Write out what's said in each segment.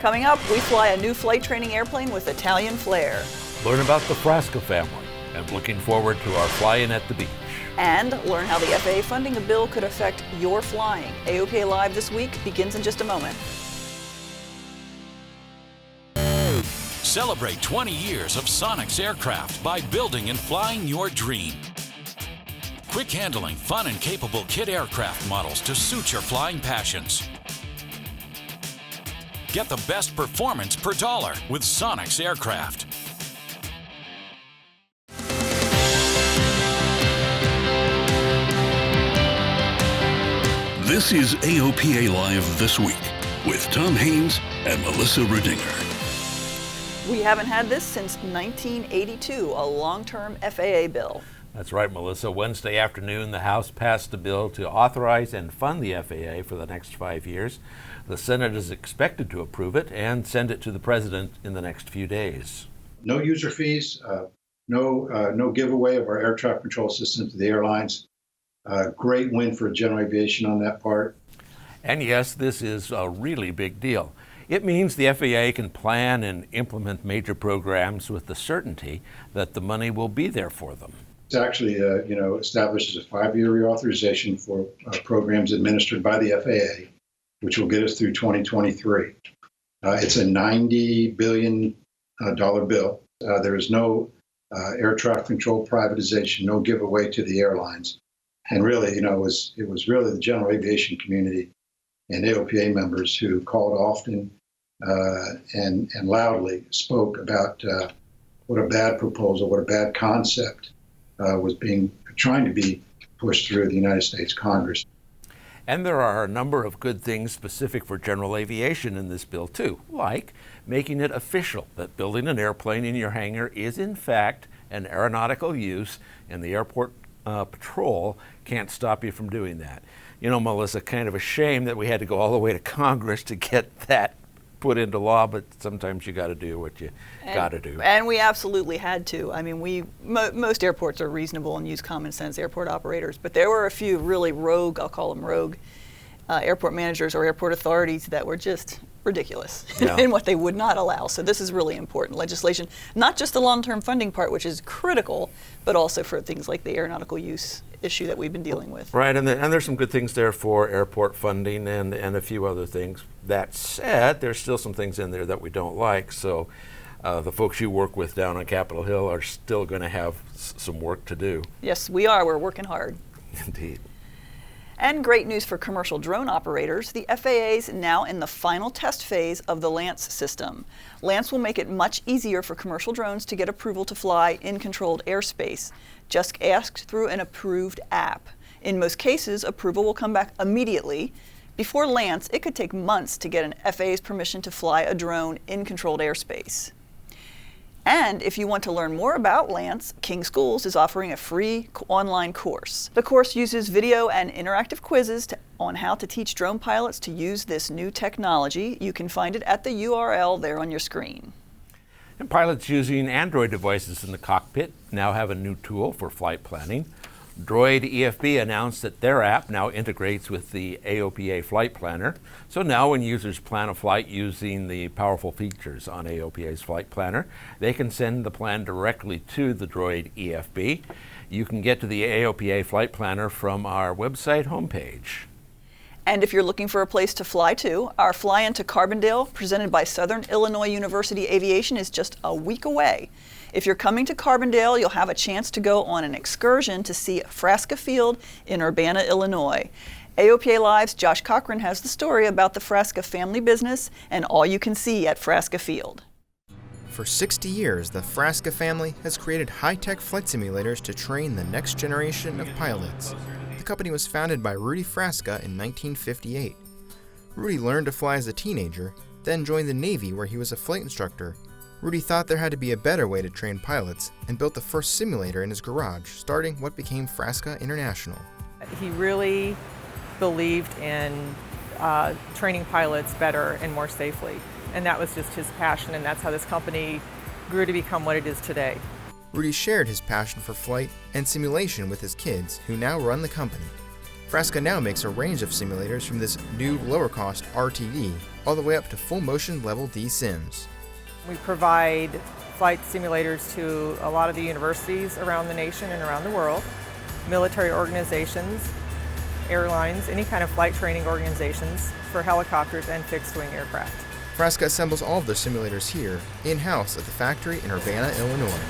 Coming up, we fly a new flight training airplane with Italian flair. Learn about the Frasca family and looking forward to our fly-in at the beach. And learn how the FAA funding a bill could affect your flying. AOPA Live this week begins in just a moment. Celebrate 20 years of Sonex aircraft by building and flying your dream. Quick handling, fun and capable kit aircraft models to suit your flying passions. Get the best performance per dollar with Sonex aircraft. This is AOPA Live This Week with Tom Haynes and Melissa Redinger. We haven't had this since 1982, a long-term FAA bill. That's right, Melissa. Wednesday afternoon, the House passed a bill to authorize and fund the FAA for the next 5 years. The Senate is expected to approve it and send it to the President in the next few days. No user fees, no giveaway of our air traffic control system to the airlines. Great win for general aviation on that part. And yes, this is a really big deal. It means the FAA can plan and implement major programs with the certainty that the money will be there for them. It actually, establishes a 5-year reauthorization for programs administered by the FAA, which will get us through 2023. It's a $90 billion bill. There is no air traffic control privatization, no giveaway to the airlines. And really, it was really the general aviation community and AOPA members who called often and loudly spoke about what a bad proposal, what a bad concept was trying to be pushed through the United States Congress. And there are a number of good things specific for general aviation in this bill too, like making it official that building an airplane in your hangar is in fact an aeronautical use, and the airport patrol can't stop you from doing that. You know, Melissa, kind of a shame that we had to go all the way to Congress to get that put into law, but sometimes you got to do what you got to do. And we absolutely had to. I mean, most airports are reasonable and use common sense airport operators, but there were a few really rogue, I'll call them rogue, airport managers or airport authorities that were just ridiculous in what they would not allow. So this is really important legislation, not just the long-term funding part, which is critical, but also for things like the aeronautical use issue that we've been dealing with. Right, and there's some good things there for airport funding and a few other things. That said, there's still some things in there that we don't like, so the folks you work with down on Capitol Hill are still going to have some work to do. Yes, we are. We're working hard. Indeed. And great news for commercial drone operators. The FAA's now in the final test phase of the Lance system. Lance will make it much easier for commercial drones to get approval to fly in controlled airspace. Just ask through an approved app. In most cases, approval will come back immediately. Before Lance, it could take months to get an FAA's permission to fly a drone in controlled airspace. And if you want to learn more about Lance, King Schools is offering a free online course. The course uses video and interactive quizzes on how to teach drone pilots to use this new technology. You can find it at the URL there on your screen. And pilots using Android devices in the cockpit now have a new tool for flight planning. Droid EFB announced that their app now integrates with the AOPA Flight Planner. So now when users plan a flight using the powerful features on AOPA's Flight Planner, they can send the plan directly to the Droid EFB. You can get to the AOPA Flight Planner from our website homepage. And if you're looking for a place to fly to, our fly into Carbondale, presented by Southern Illinois University Aviation, is just a week away. If you're coming to Carbondale, you'll have a chance to go on an excursion to see Frasca Field in Urbana, Illinois. AOPA Live's Josh Cochran has the story about the Frasca family business and all you can see at Frasca Field. For 60 years, the Frasca family has created high-tech flight simulators to train the next generation of pilots. The company was founded by Rudy Frasca in 1958. Rudy learned to fly as a teenager, then joined the Navy where he was a flight instructor. Rudy thought there had to be a better way to train pilots and built the first simulator in his garage, starting what became Frasca International. He really believed in training pilots better and more safely, and that was just his passion, and that's how this company grew to become what it is today. Rudy shared his passion for flight and simulation with his kids, who now run the company. Frasca now makes a range of simulators from this new lower-cost RTD all the way up to full-motion Level D sims. We provide flight simulators to a lot of the universities around the nation and around the world, military organizations, airlines, any kind of flight training organizations for helicopters and fixed-wing aircraft. Frasca assembles all of their simulators here, in-house at the factory in Urbana, Illinois.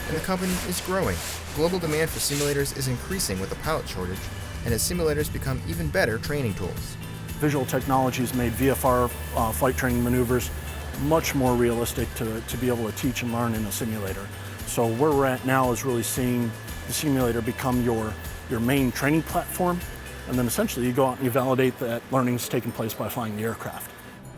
And the company is growing. Global demand for simulators is increasing with a pilot shortage, and as simulators become even better training tools. Visual technologies made VFR flight training maneuvers much more realistic to be able to teach and learn in a simulator. So where we're at now is really seeing the simulator become your main training platform, and then essentially you go out and you validate that learning is taking place by flying the aircraft.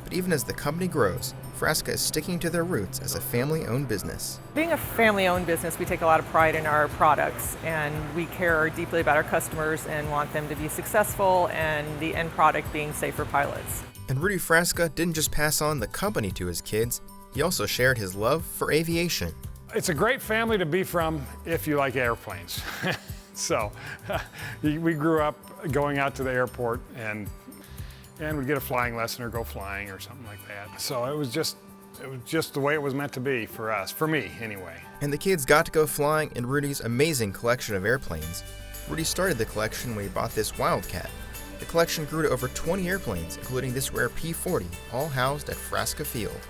But even as the company grows, Frasca is sticking to their roots as a family-owned business. Being a family-owned business, we take a lot of pride in our products, and we care deeply about our customers and want them to be successful and the end product being safe for pilots. And Rudy Frasca didn't just pass on the company to his kids, he also shared his love for aviation. It's a great family to be from if you like airplanes. So we grew up going out to the airport and we'd get a flying lesson or go flying or something like that. So it was just the way it was meant to be for us, for me anyway. And the kids got to go flying in Rudy's amazing collection of airplanes. Rudy started the collection when he bought this Wildcat. The collection grew to over 20 airplanes, including this rare P-40, all housed at Frasca Field.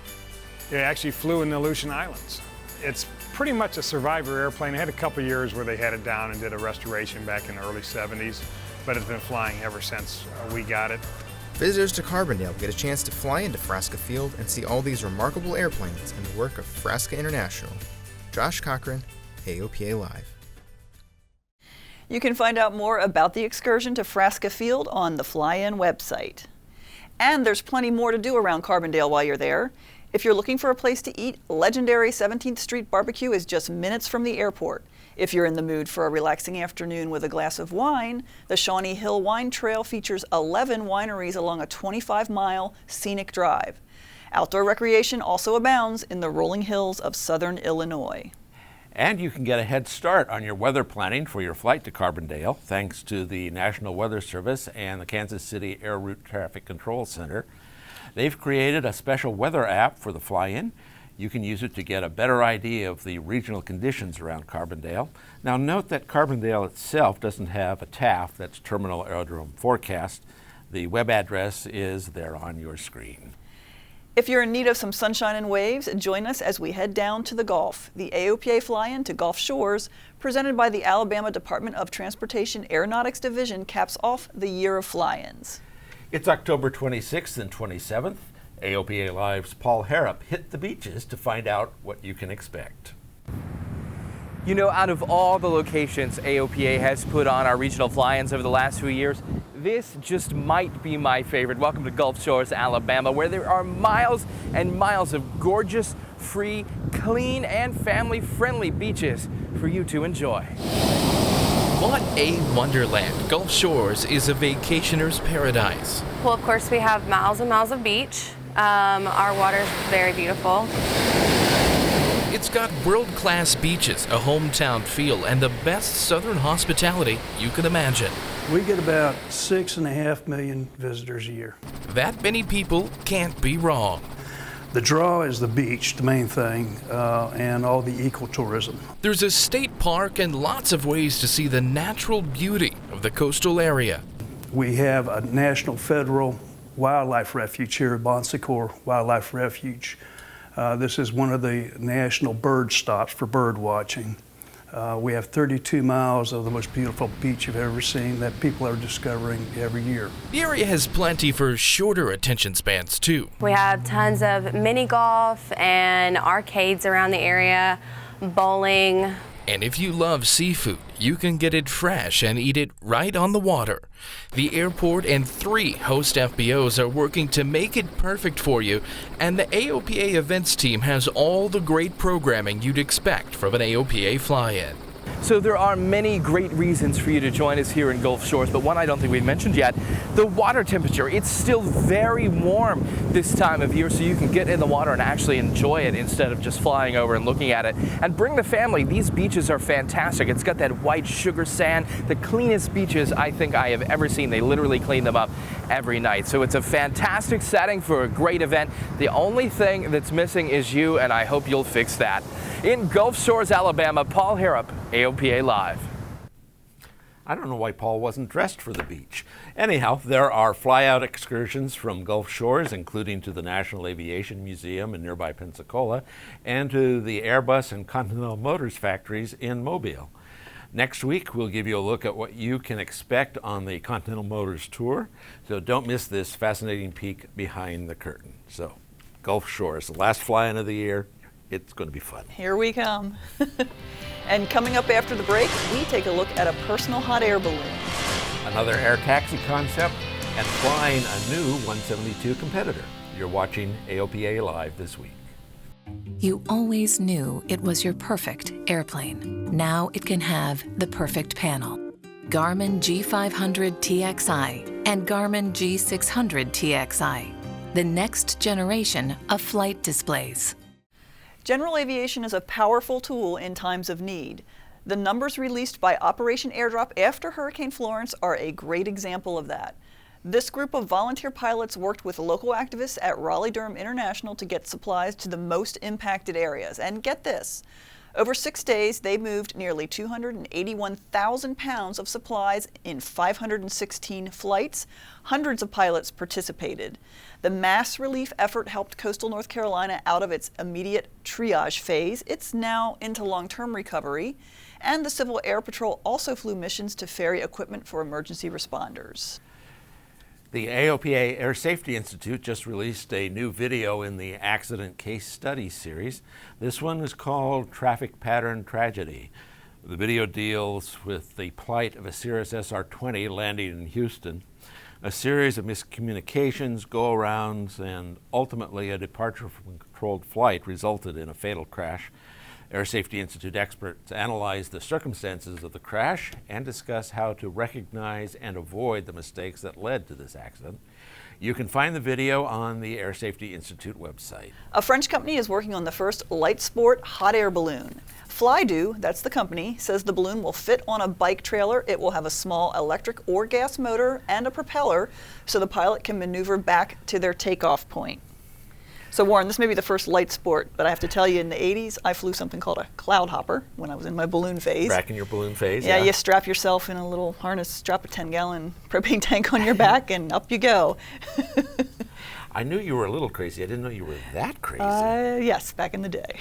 It actually flew in the Aleutian Islands. It's pretty much a survivor airplane. It had a couple years where they had it down and did a restoration back in the early 70s, but it's been flying ever since we got it. Visitors to Carbondale get a chance to fly into Frasca Field and see all these remarkable airplanes and the work of Frasca International. Josh Cochran, AOPA Live. You can find out more about the excursion to Frasca Field on the Fly-In website. And there's plenty more to do around Carbondale while you're there. If you're looking for a place to eat, legendary 17th Street Barbecue is just minutes from the airport. If you're in the mood for a relaxing afternoon with a glass of wine, the Shawnee Hill Wine Trail features 11 wineries along a 25-mile scenic drive. Outdoor recreation also abounds in the rolling hills of southern Illinois. And you can get a head start on your weather planning for your flight to Carbondale thanks to the National Weather Service and the Kansas City Air Route Traffic Control Center. They've created a special weather app for the fly-in. You can use it to get a better idea of the regional conditions around Carbondale. Now note that Carbondale itself doesn't have a TAF, that's Terminal Aerodrome Forecast. The web address is there on your screen. If you're in need of some sunshine and waves, join us as we head down to the Gulf. The AOPA Fly-In to Gulf Shores, presented by the Alabama Department of Transportation Aeronautics Division, caps off the year of fly-ins. It's October 26th and 27th. AOPA Live's Paul Harrop hit the beaches to find out what you can expect. You know, out of all the locations AOPA has put on our regional fly-ins over the last few years, this just might be my favorite. Welcome to Gulf Shores, Alabama, where there are miles and miles of gorgeous, free, clean, and family-friendly beaches for you to enjoy. What a wonderland. Gulf Shores is a vacationer's paradise. Well, of course, we have miles and miles of beach. Our water's very beautiful. It's got world-class beaches, a hometown feel, and the best southern hospitality you can imagine. We get about 6.5 million visitors a year. That many people can't be wrong. The draw is the beach, the main thing, and all the ecotourism. There's a state park and lots of ways to see the natural beauty of the coastal area. We have a national federal wildlife refuge here at Bon Secours Wildlife Refuge. This is one of the national bird stops for bird watching. We have 32 miles of the most beautiful beach you've ever seen that people are discovering every year. The area has plenty for shorter attention spans, too. We have tons of mini golf and arcades around the area, bowling. And if you love seafood, you can get it fresh and eat it right on the water. The airport and 3 host FBOs are working to make it perfect for you, and the AOPA events team has all the great programming you'd expect from an AOPA fly-in. So there are many great reasons for you to join us here in Gulf Shores, but one I don't think we've mentioned yet, the water temperature. It's still very warm this time of year, so you can get in the water and actually enjoy it instead of just flying over and looking at it. And bring the family. These beaches are fantastic. It's got that white sugar sand, the cleanest beaches I think I have ever seen. They literally clean them up every night. So it's a fantastic setting for a great event. The only thing that's missing is you, and I hope you'll fix that. In Gulf Shores, Alabama, Paul Harrop, AOPA Live. I don't know why Paul wasn't dressed for the beach. Anyhow, there are fly-out excursions from Gulf Shores, including to the National Aviation Museum in nearby Pensacola, and to the Airbus and Continental Motors factories in Mobile. Next week, we'll give you a look at what you can expect on the Continental Motors tour, so don't miss this fascinating peek behind the curtain. So, Gulf Shores, the last fly-in of the year. It's going to be fun. Here we come. And coming up after the break, we take a look at a personal hot air balloon. Another air taxi concept and flying a new 172 competitor. You're watching AOPA Live this week. You always knew it was your perfect airplane. Now it can have the perfect panel. Garmin G500 TXI and Garmin G600 TXI, the next generation of flight displays. General aviation is a powerful tool in times of need. The numbers released by Operation Airdrop after Hurricane Florence are a great example of that. This group of volunteer pilots worked with local activists at Raleigh-Durham International to get supplies to the most impacted areas. And get this, over 6 days, they moved nearly 281,000 pounds of supplies in 516 flights. Hundreds of pilots participated. The mass relief effort helped coastal North Carolina out of its immediate triage phase. It's now into long-term recovery. And the Civil Air Patrol also flew missions to ferry equipment for emergency responders. The AOPA Air Safety Institute just released a new video in the Accident Case Study series. This one is called Traffic Pattern Tragedy. The video deals with the plight of a Cirrus SR-20 landing in Houston. A series of miscommunications, go-arounds, and ultimately a departure from controlled flight resulted in a fatal crash. Air Safety Institute experts analyze the circumstances of the crash and discuss how to recognize and avoid the mistakes that led to this accident. You can find the video on the Air Safety Institute website. A French company is working on the first light sport hot air balloon. Flydo, that's the company, says the balloon will fit on a bike trailer. It will have a small electric or gas motor and a propeller so the pilot can maneuver back to their takeoff point. So Warren, this may be the first light sport, but I have to tell you, in the 80s, I flew something called a cloud hopper when I was in my balloon phase. Back in your balloon phase, yeah. You strap yourself in a little harness, strap a 10-gallon propane tank on your back, and up you go. I knew you were a little crazy. I didn't know you were that crazy. Yes, back in the day.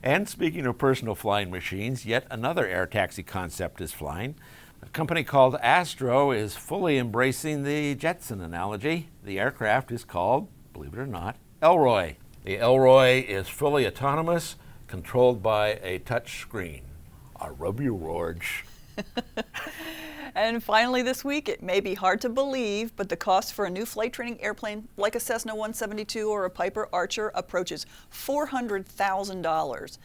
And speaking of personal flying machines, yet another air taxi concept is flying. A company called Astro is fully embracing the Jetson analogy. The aircraft is called, believe it or not, Elroy. The Elroy is fully autonomous, controlled by a touch screen. I rub you, George. And finally this week, it may be hard to believe, but the cost for a new flight training airplane like a Cessna 172 or a Piper Archer approaches $400,000.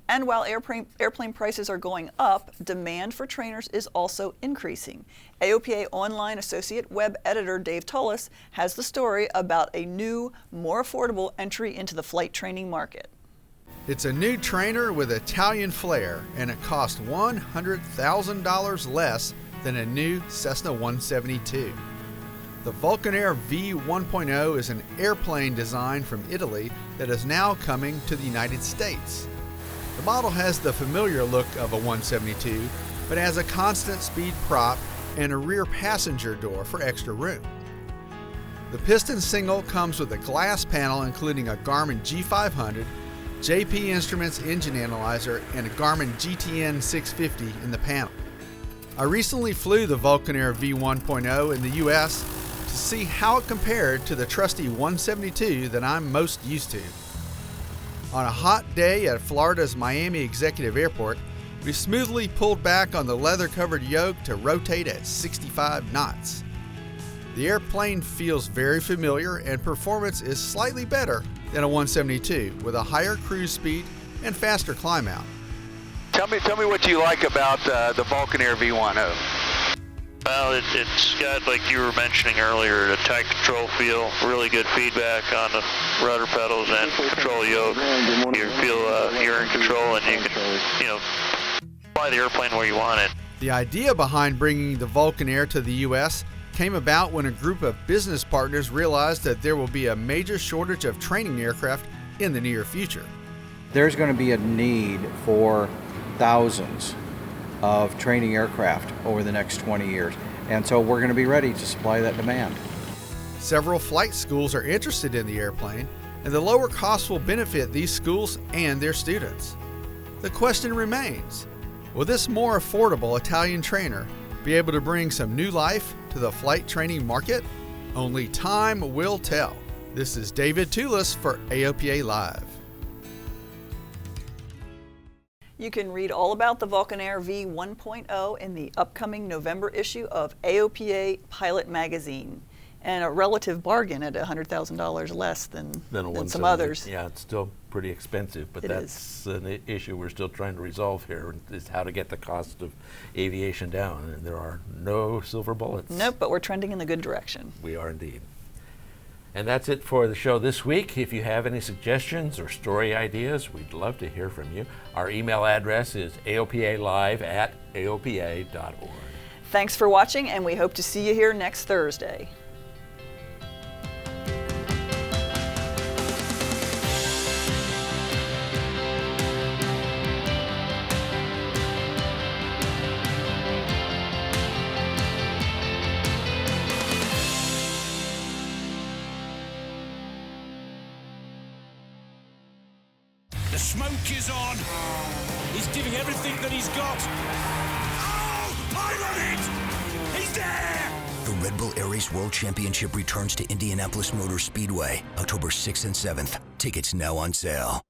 And while airplane prices are going up, demand for trainers is also increasing. AOPA Online Associate Web Editor Dave Tullis has the story about a new, more affordable entry into the flight training market. It's a new trainer with Italian flair, and it costs $100,000 less than a new Cessna 172. The Vulcanair V1.0 is an airplane designed from Italy that is now coming to the United States. The model has the familiar look of a 172, but has a constant speed prop and a rear passenger door for extra room. The piston single comes with a glass panel including a Garmin G500, JP Instruments engine analyzer, and a Garmin GTN 650 in the panel. I recently flew the Vulcanair V1.0 in the US to see how it compared to the trusty 172 that I'm most used to. On a hot day at Florida's Miami Executive Airport, we smoothly pulled back on the leather-covered yoke to rotate at 65 knots. The airplane feels very familiar and performance is slightly better than a 172 with a higher cruise speed and faster climb out. Tell me what you like about the Vulcan Air V10. Well, it's got, like you were mentioning earlier, a tight control feel, really good feedback on the rudder pedals and control yoke. You feel you're in control and you can, fly the airplane where you want it. The idea behind bringing the Vulcan Air to the U.S. came about when a group of business partners realized that there will be a major shortage of training aircraft in the near future. There's going to be a need for thousands of training aircraft over the next 20 years. And so we're going to be ready to supply that demand. Several flight schools are interested in the airplane, and the lower cost will benefit these schools and their students. The question remains, will this more affordable Italian trainer be able to bring some new life to the flight training market? Only time will tell. This is David Toulis for AOPA Live. You can read all about the Vulcan Air V1.0 in the upcoming November issue of AOPA Pilot Magazine, and a relative bargain at $100,000 less than some others. Yeah, it's still pretty expensive, but that's an issue we're still trying to resolve here, is how to get the cost of aviation down, and there are no silver bullets. Nope, but we're trending in the good direction. We are indeed. And that's it for the show this week. If you have any suggestions or story ideas, we'd love to hear from you. Our email address is aopalive@aopa.org. Thanks for watching, and we hope to see you here next Thursday. The smoke is on. He's giving everything that he's got. Oh, pilot it! He's there! The Red Bull Air Race World Championship returns to Indianapolis Motor Speedway, October 6th and 7th. Tickets now on sale.